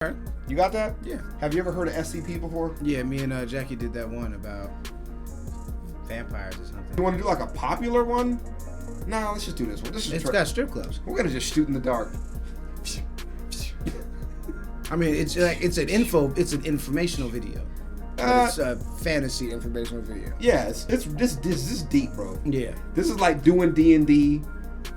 You got that? Yeah. Have you ever heard of SCP before? Yeah, me and Jackie did that one about vampires or something. You want to do like a popular one? No, let's just do this one. It's got strip clubs. We're gonna just shoot in the dark. I mean, it's an informational video. But it's a fantasy informational video. Yeah, this is deep, bro. Yeah. This is like doing D&D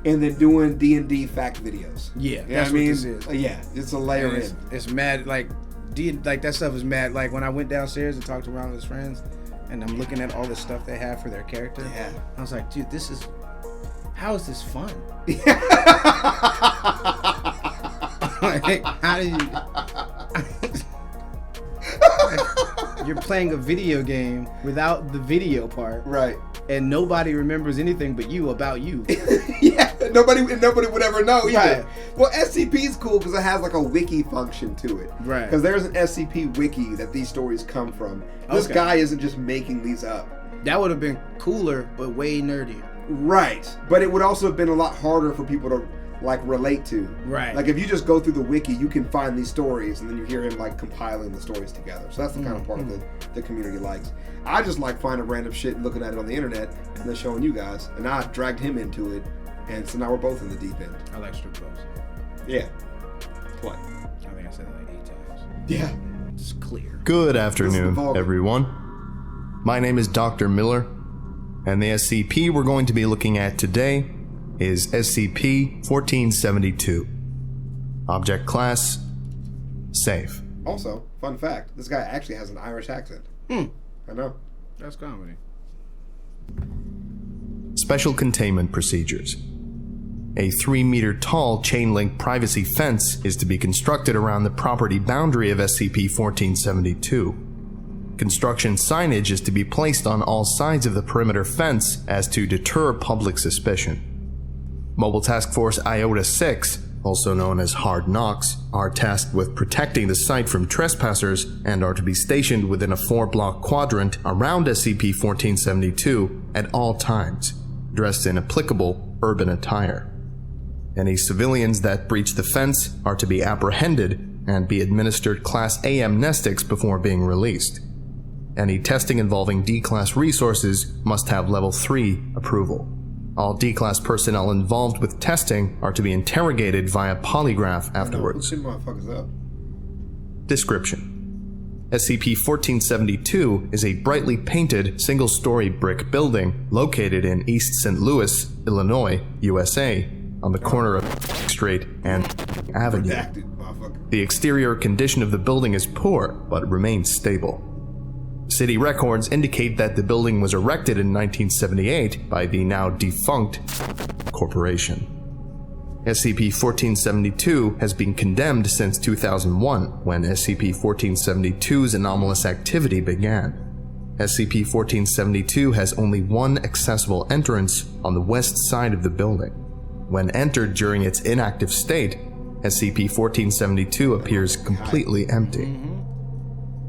and then doing D&D fact videos. Yeah, you that's know what what this is. Yeah, it's a layer in. It's mad, like that stuff is mad. Like when I went downstairs and talked to around with his friends, and I'm looking at all the stuff they have for their character. Yeah. I was like, dude, how is this fun? Like, how do you... You're playing a video game without the video part. Right. And nobody remembers anything but you about you. Yeah, nobody would ever know either. Right. Well, SCP is cool because it has like a wiki function to it. Right. Because there's an SCP wiki that these stories come from. This guy isn't just making these up. That would have been cooler, but way nerdier. Right. But it would also have been a lot harder for people to like relate to. Right. Like if you just go through the wiki, you can find these stories and then you hear him like compiling the stories together. So that's the kind of part of the community likes. I just like finding random shit and looking at it on the internet and then showing you guys. And I dragged him into it. And so now we're both in the deep end. I like strip clubs. Yeah. What? I think I said that like 8 times. Yeah. It's clear. Good afternoon, everyone. My name is Dr. Miller, and the SCP we're going to be looking at today is SCP-1472. Object Class: Safe. Also, fun fact, this guy actually has an Irish accent. I know. That's comedy. Special Containment Procedures. A 3-meter tall chain-link privacy fence is to be constructed around the property boundary of SCP-1472. Construction signage is to be placed on all sides of the perimeter fence as to deter public suspicion. Mobile Task Force Iota-6, also known as Hard Knocks, are tasked with protecting the site from trespassers and are to be stationed within a 4-block quadrant around SCP-1472 at all times, dressed in applicable urban attire. Any civilians that breach the fence are to be apprehended and be administered Class A amnestics before being released. Any testing involving D-Class resources must have Level 3 approval. All D-Class personnel involved with testing are to be interrogated via polygraph afterwards. Description: SCP-1472 is a brightly painted single-story brick building located in East St. Louis, Illinois, USA, on the corner of Street and Avenue. The exterior condition of the building is poor, but remains stable. City records indicate that the building was erected in 1978 by the now defunct corporation. SCP-1472 has been condemned since 2001, when SCP-1472's anomalous activity began. SCP-1472 has only one accessible entrance on the west side of the building. When entered during its inactive state, SCP-1472 appears completely empty.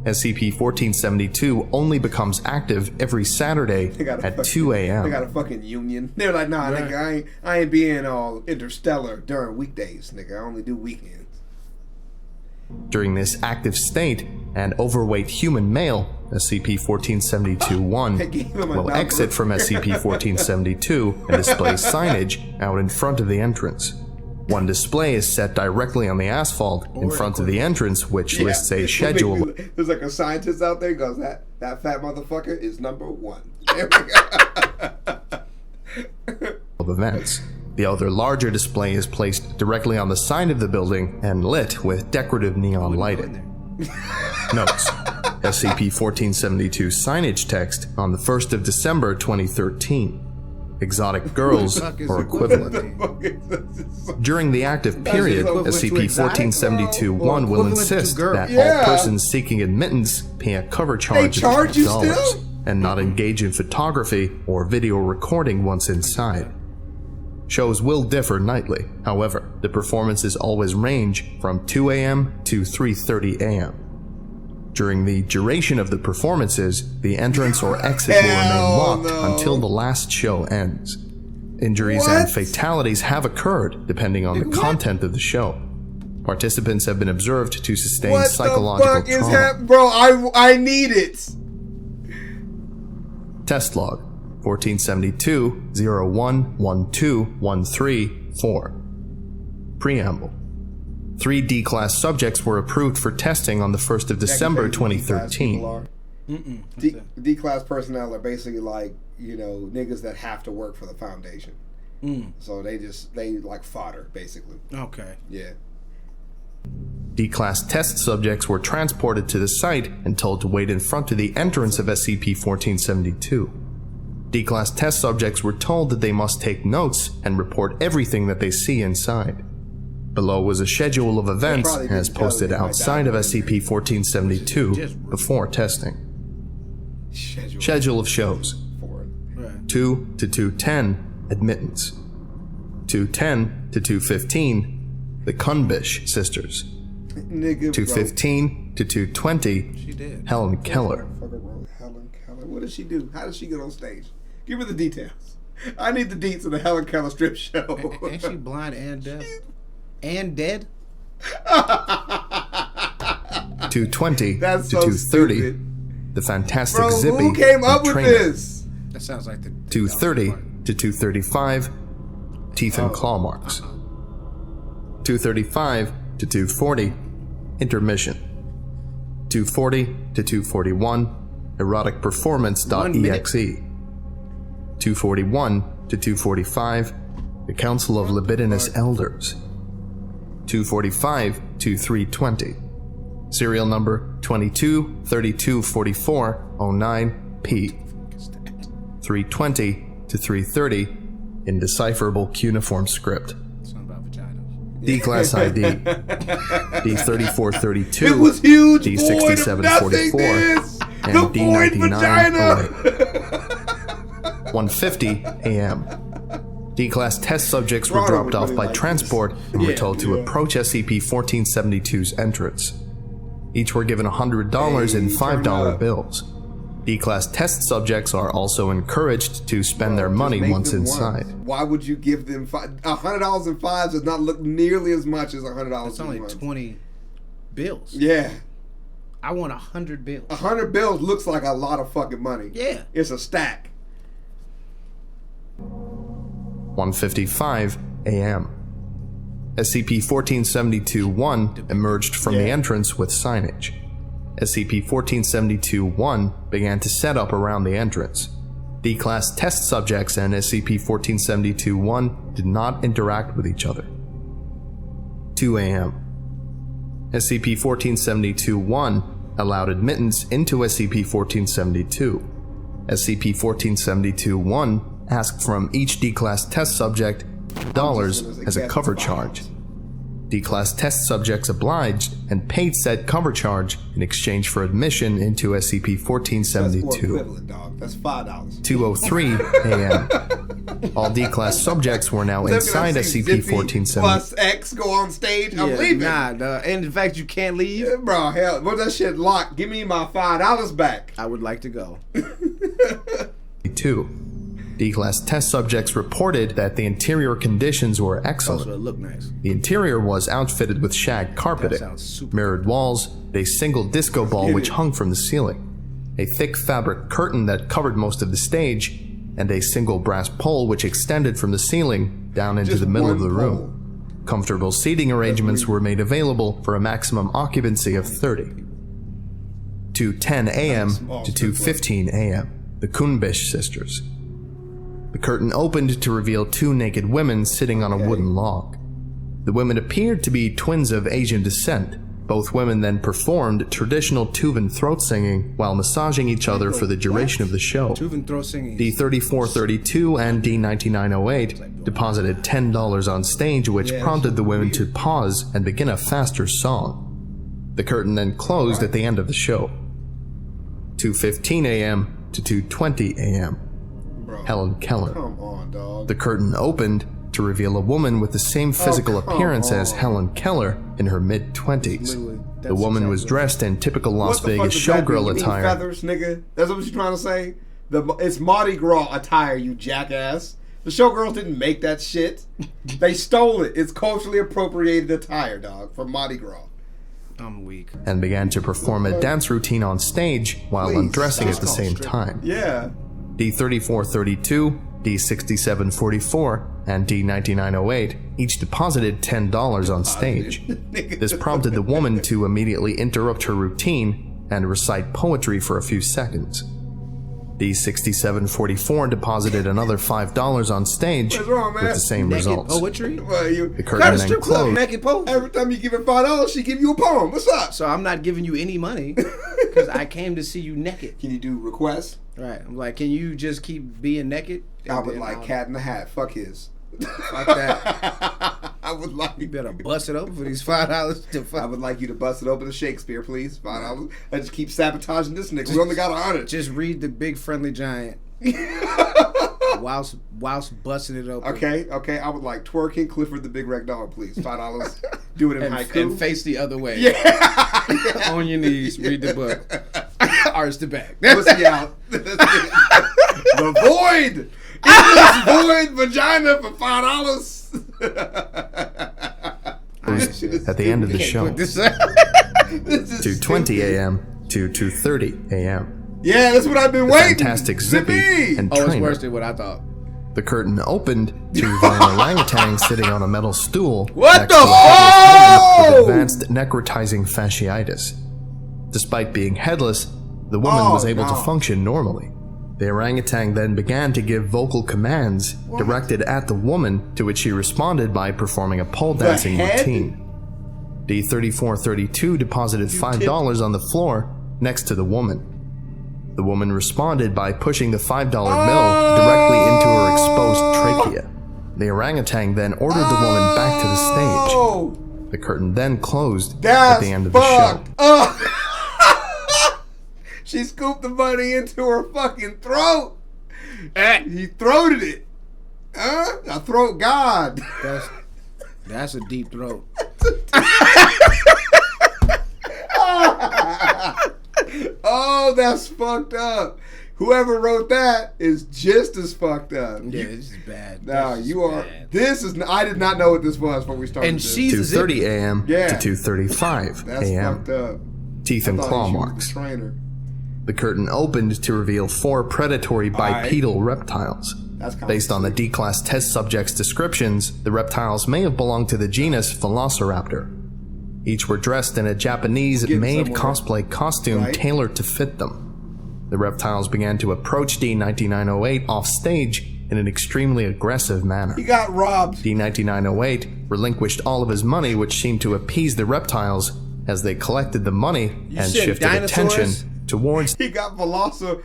SCP-1472 only becomes active every Saturday at 2 a.m. They got a fucking union. They're like, nah, nigga, I ain't being all interstellar during weekdays, nigga. I only do weekends. During this active state, an overweight human male, SCP-1472-1, will exit from SCP-1472 and display signage out in front of the entrance. One display is set directly on the asphalt in front of the entrance, which lists a schedule. There's like a scientist out there who goes, that fat motherfucker is number 1. There we go. Of events. The other larger display is placed directly on the side of the building and lit with decorative neon lighting. Notes: SCP-1472 signage text on the 1st of December 2013. Exotic girls or equivalent. During the active period, SCP-1472-1 will insist that all persons seeking admittance pay a cover charge of $50 and not engage in photography or video recording once inside. Shows will differ nightly. However, the performances always range from 2 a.m. to 3:30 a.m. During the duration of the performances, the entrance or exit will remain locked until the last show ends. Injuries and fatalities have occurred depending on the content of the show. Participants have been observed to sustain What psychological the fuck is trauma. happening? Bro, I need it. Test log 1472-01-12-13-4. Preamble. 3 D-class subjects were approved for testing on the 1st of December 2013. D-class personnel are basically like, you know, niggas that have to work for the Foundation. So they like fodder, basically. Okay. Yeah. D-class test subjects were transported to the site and told to wait in front of the entrance of SCP-1472. D-class test subjects were told that they must take notes and report everything that they see inside. Below was a schedule of events as posted outside of SCP-1472 before testing. Schedule of shows. 2 to 2:10, admittance. 2:10 to 2:15, the Kunbisch Sisters. 2:15 to 2:20, Helen Keller. Helen Keller. What did she do? How did she get on stage? Give me the details. I need the deets of the Helen Keller strip show. Ain't she blind and deaf? And dead? 2:20 That's to so 2:30, stupid. the Fantastic Bro, Zippy. who came up and with Trainer. this? That sounds like the 2:30 to 2:35, teeth and claw marks. 2:35 to 2:40, intermission. 2:40 to 2:41, eroticperformance.exe. 2:41 to 2:45, the Council of Libidinous Elders. 2:45 to 3:20, serial number 22324409P. 3:20 to 3:30, indecipherable cuneiform script. Something about vaginas. D-class ID D3432, It was huge. D6744, and The void vagina. D9908. 1:50 a.m. D-class test subjects were dropped off by transport and were told to approach SCP-1472's entrance. Each were given $100 in $5 bills. D-class test subjects are also encouraged to spend their money once inside. Why would you give them $100 in fives? Does not look nearly as much as $100. It's only 20 bills. Yeah, I want 100 bills. 100 bills looks like a lot of fucking money. Yeah. It's a stack. 1:55 a.m. SCP-1472-1 emerged from the entrance with signage. SCP-1472-1 began to set up around the entrance. D-class test subjects and SCP-1472-1 did not interact with each other. 2 a.m. SCP-1472-1 allowed admittance into SCP-1472. SCP-1472-1 asked from each D-class test subject dollars as a cover charge. D-class test subjects obliged and paid said cover charge in exchange for admission into SCP-1472. That's more equivalent, dog. That's $5. 2:03 a.m. All D-class subjects were now inside SCP-1472. Plus X go on stage. I'm leaving. Nah, dog. And in fact, you can't leave. Yeah, bro, hell, what's that shit locked? Give me my $5 back. I would like to go. 2. D-class test subjects reported that the interior conditions were Also, excellent. it looked nice. The interior was outfitted with shag carpeting, That sounds super mirrored walls, a single disco ball which hung from the ceiling, a thick fabric curtain that covered most of the stage, and a single brass pole which extended from the ceiling down into Just the middle one of the pole. room. Comfortable seating arrangements were made available for a maximum occupancy of 30. 2:10 a.m. to 2:15 a.m. The Kunbisch Sisters. The curtain opened to reveal 2 naked women sitting on a wooden log. The women appeared to be twins of Asian descent. Both women then performed traditional Tuvan throat singing while massaging each other for the duration of the show. Tuvan throat singing. D3432 and D9908 deposited $10 on stage, which prompted the women to pause and begin a faster song. The curtain then closed at the end of the show. 2:15 a.m. to 2:20 a.m. Helen Keller. Come on, dog. The curtain opened to reveal a woman with the same physical appearance as Helen Keller in her mid-20s. The woman was dressed in typical Las What the fuck Vegas does that mean? showgirl You mean attire. feathers, nigga? That's what you're trying to say? It's Mardi Gras attire, you jackass. The showgirls didn't make that shit. They stole it. It's culturally appropriated attire, dog, from Mardi Gras. I'm weak. And began to perform a dance routine on stage while Please, undressing stop. at the same time. Yeah. D3432, D6744, and D9908 each deposited $10 on stage. This prompted the woman to immediately interrupt her routine and recite poetry for a few seconds. D6744 deposited another $5 on stage What's wrong, man? with the same Naked results. poetry? Well, The curtain then closed. Naked poetry. every time you give her $5, she give you a poem. What's up? So I'm not giving you any money because I came to see you naked. Can you do requests? Right. I'm like, can you just keep being naked? I And would then like I'll- Cat in the Hat. Fuck his. Fuck that. I would like. You better bust it open for these $5 to I fuck. would like you to bust it open to Shakespeare, please. $5. I just keep sabotaging this nigga. We only got 100. Just read The Big Friendly Giant whilst busting it open. Okay. I would like twerking Clifford the Big Red Dog, please. $5. Do it in haiku. And face the other way. Yeah. On your knees, read the book. Arch the back. Pussy out. The void. Endless void vagina for $5. At the end of the show, This up. 2:20 a.m. to 2:30 a.m. Yeah, that's what I've been waiting. Fantastic Zippy and Oh, it's Trainer. worse than what I thought. The curtain opened to reveal an orangutan sitting on a metal stool. What next the to a headless woman fuck? with advanced necrotizing fasciitis. Despite being headless, the woman was able to function normally. The orangutan then began to give vocal commands directed at the woman, to which she responded by performing a pole dancing head? routine. D3432 deposited $5 on the floor next to the woman. The woman responded by pushing the $5 bill directly into her exposed trachea. The orangutan then ordered the woman back to the stage. Oh, The curtain then closed that's at the end of the show. fucked up. She scooped the money into her fucking throat. He throated it. I throat God. That's a deep throat. Oh, that's fucked up. Whoever wrote that is just as fucked up. Yeah, this is bad. No, This is you are. bad. This is. I did not know what this was when we started. And this. she's 2:30 a.m. Yeah. to 2:35 That's a.m. fucked up. Teeth and I thought claw she was marks. the trainer. The curtain opened to reveal 4 predatory bipedal reptiles. That's kind Based on the D-Class test subjects' descriptions, the reptiles may have belonged to the genus Velociraptor. Each were dressed in a Japanese-made somewhere. cosplay costume Right. tailored to fit them. The reptiles began to approach D9908 off stage in an extremely aggressive manner. He got robbed. D9908 relinquished all of his money, which seemed to appease the reptiles as they collected the money and said shifted attention dinosaurs? towards He got Velociraptor.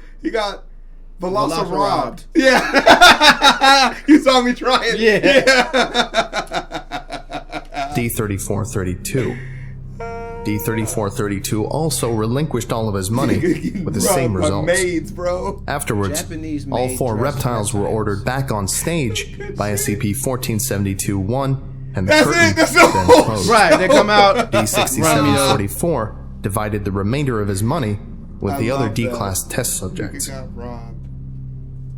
Velociraptor. Yeah. You saw me trying. Yeah. D3432. D3432 also relinquished all of his money with the same Robbed by results. Maids, bro. Afterwards, Japanese all maid 4 dressed reptiles were reptiles. ordered back on stage by SCP-1472-1, and the That's curtain it. That's the then whole closed. Right, they come out. D6744 divided the remainder of his money with I the other love that. D-Class test He subjects. got robbed.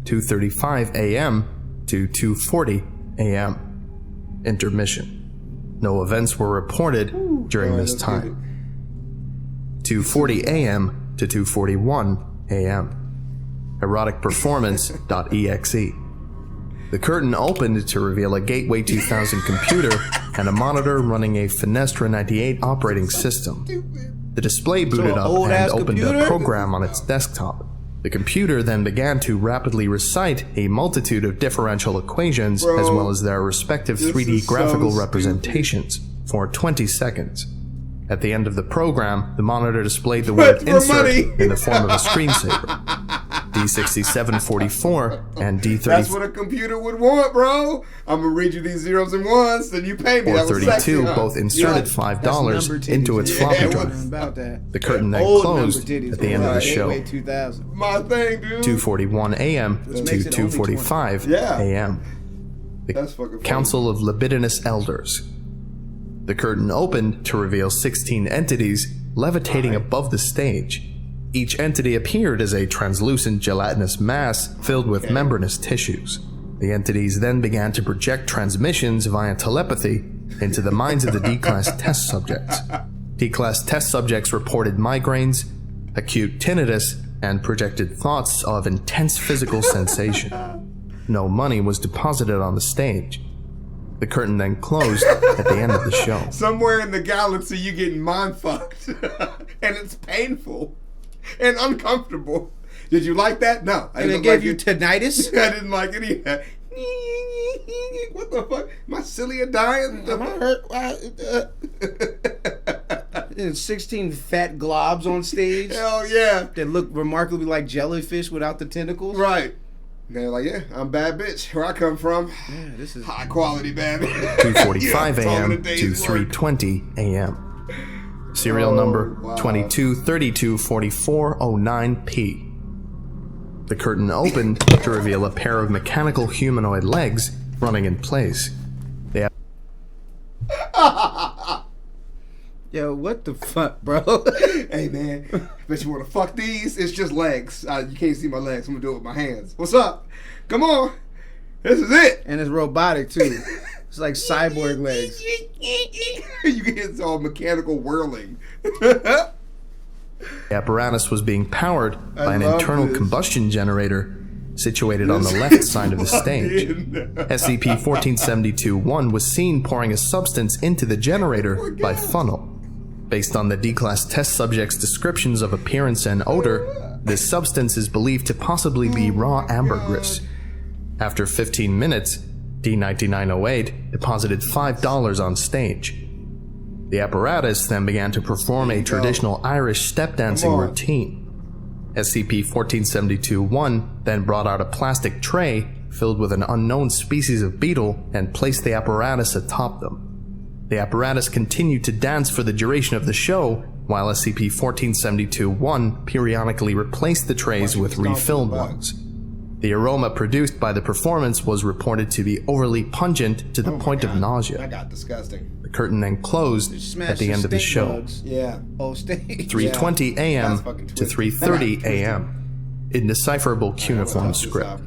2:35 a.m. to 2:40 a.m. Intermission. No events were reported during this let's get time. 2:40 a.m. to 2:41 a.m. Eroticperformance.exe. The curtain opened to reveal a Gateway 2000 computer and a monitor running a Finestra 98 operating system. The display booted an up old-ass and opened a computer? program on its desktop. The computer then began to rapidly recite a multitude of differential equations Bro, as well as their respective this 3D is so graphical stupid. representations for 20 seconds. At the end of the program, the monitor displayed the word for insert money. in the form of a screensaver. D6744 and That's what a computer would want, bro. I'm gonna read you these zeros and ones, then you pay me. That was sexy, D432 huh? both inserted Yeah. $5 That's into number its titties. floppy Yeah, drive. About that. The curtain then Old closed number titties. at the end of the Right. show. Gateway 2000. My thing, dude. 2:41 a.m. to makes it only 2:45 Yeah. a.m. That's fucking funny. Council of Libidinous Elders. The curtain opened to reveal 16 entities levitating above the stage. Each entity appeared as a translucent gelatinous mass filled with membranous tissues. The entities then began to project transmissions via telepathy into the minds of the D-Class test subjects. D-Class test subjects reported migraines, acute tinnitus, and projected thoughts of intense physical sensation. No money was deposited on the stage. The curtain then closed at the end of the show. Somewhere in the galaxy, you getting mind fucked, and it's painful and uncomfortable. Did you like that? No. And it gave you tinnitus? I didn't like any of that. What the fuck? My cilia dying? Am I hurt? 16 fat globs on stage. Hell yeah. That look remarkably like jellyfish without the tentacles. Right. And they're like, yeah, I'm bad bitch. Where I come from. Yeah, this is high quality bad bitch. 2:45 a.m. to 3:20 a.m. Serial number 22324409P. The curtain opened to reveal a pair of mechanical humanoid legs running in place. They have Yo, what the fuck, bro? Hey, man, bet you want to fuck these? It's just legs. You can't see my legs. I'm going to do it with my hands. What's up? Come on. This is it. And it's robotic, too. It's like cyborg legs. You can hear all mechanical whirling. The apparatus was being powered by an internal combustion generator situated on the left side of the stage. SCP-1472-1 was seen pouring a substance into the generator by funnel. Based on the D-Class test subjects' descriptions of appearance and odor, this substance is believed to possibly be raw ambergris. After 15 minutes, D-9908 deposited $5 on stage. The apparatus then began to perform a traditional Irish step dancing routine. SCP-1472-1 then brought out a plastic tray filled with an unknown species of beetle and placed the apparatus atop them. The apparatus continued to dance for the duration of the show, while SCP-1472-1 periodically replaced the trays with refilled ones. The aroma produced by the performance was reported to be overly pungent to the point of nausea. That got disgusting. The curtain then closed at the end of the show. Yeah. Oh, stage. 3:20 a.m. to 3:30 a.m. Indecipherable cuneiform script.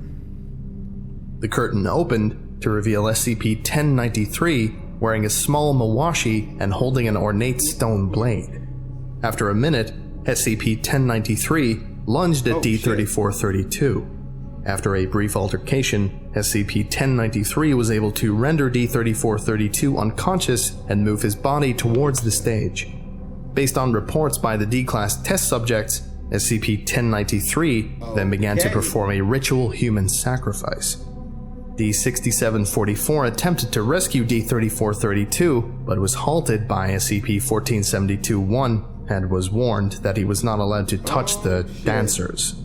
The curtain opened to reveal SCP-1093 wearing a small mawashi and holding an ornate stone blade. After a minute, SCP-1093 lunged at D-3432. After a brief altercation, SCP-1093 was able to render D-3432 unconscious and move his body towards the stage. Based on reports by the D-Class test subjects, SCP-1093 then began to perform a ritual human sacrifice. D-6744 attempted to rescue D-3432, but was halted by SCP-1472-1 and was warned that he was not allowed to touch the dancers.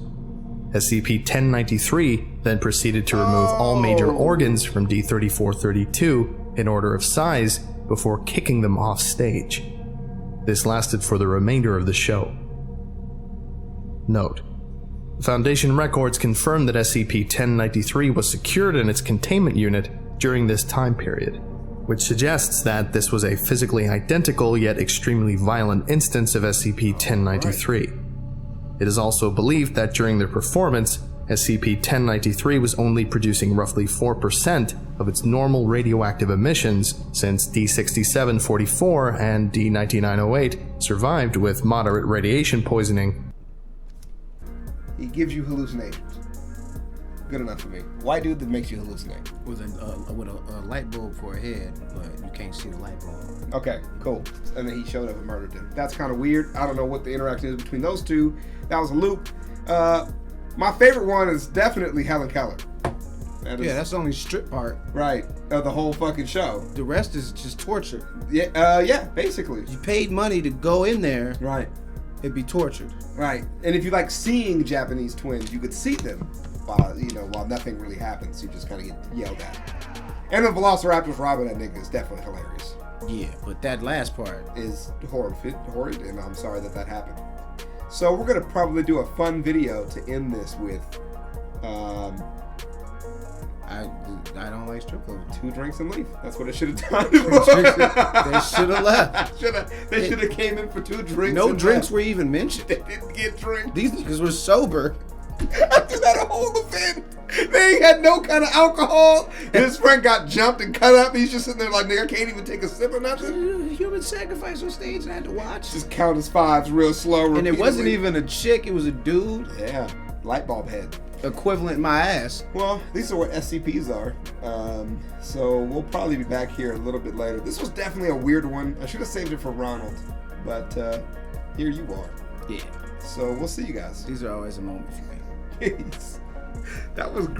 SCP-1093 then proceeded to remove all major organs from D-3432 in order of size before kicking them off stage. This lasted for the remainder of the show. Note: Foundation records confirm that SCP-1093 was secured in its containment unit during this time period, which suggests that this was a physically identical yet extremely violent instance of SCP-1093. It is also believed that during their performance, SCP-1093 was only producing roughly 4% of its normal radioactive emissions, since D-6744 and D-9908 survived with moderate radiation poisoning. He gives you hallucinations. Good enough for me. White dude that makes you hallucinate. With a light bulb for a head, but you can't see the light bulb. Okay, cool. And then he showed up and murdered him. That's kind of weird. I don't know what the interaction is between those two. That was a loop. My favorite one is definitely Helen Keller. That's the only strip part. Right, of the whole fucking show. The rest is just torture. Yeah, basically. You paid money to go in there. Right. It'd be tortured. Right. And if you like seeing Japanese twins, you could see them while nothing really happens. You just kind of get yelled at. And the Velociraptors robbing that nigga is definitely hilarious. Yeah, but that last part is horrid, and I'm sorry that happened. So we're gonna probably do a fun video to end this with. I don't like strip clubs. 2 drinks and leave. That's what it should have done. They should have left. They should have came in for 2 drinks. No drinks were even mentioned. They didn't get drinks. These niggas were sober. After that whole event, they ain't had no kind of alcohol. And his friend got jumped and cut up. He's just sitting there like, nigga, I can't even take a sip or nothing. Human sacrifice on stage and I had to watch. Just count his fives real slow. And it wasn't repeatedly. even a chick, it was a dude. Yeah, light bulb head. Equivalent my ass. Well, these are what SCPs are. So we'll probably be back here a little bit later. This was definitely a weird one. I should have saved it for Ronald. But here you are. Yeah. So we'll see you guys. These are always a moment for me. Peace. That was great.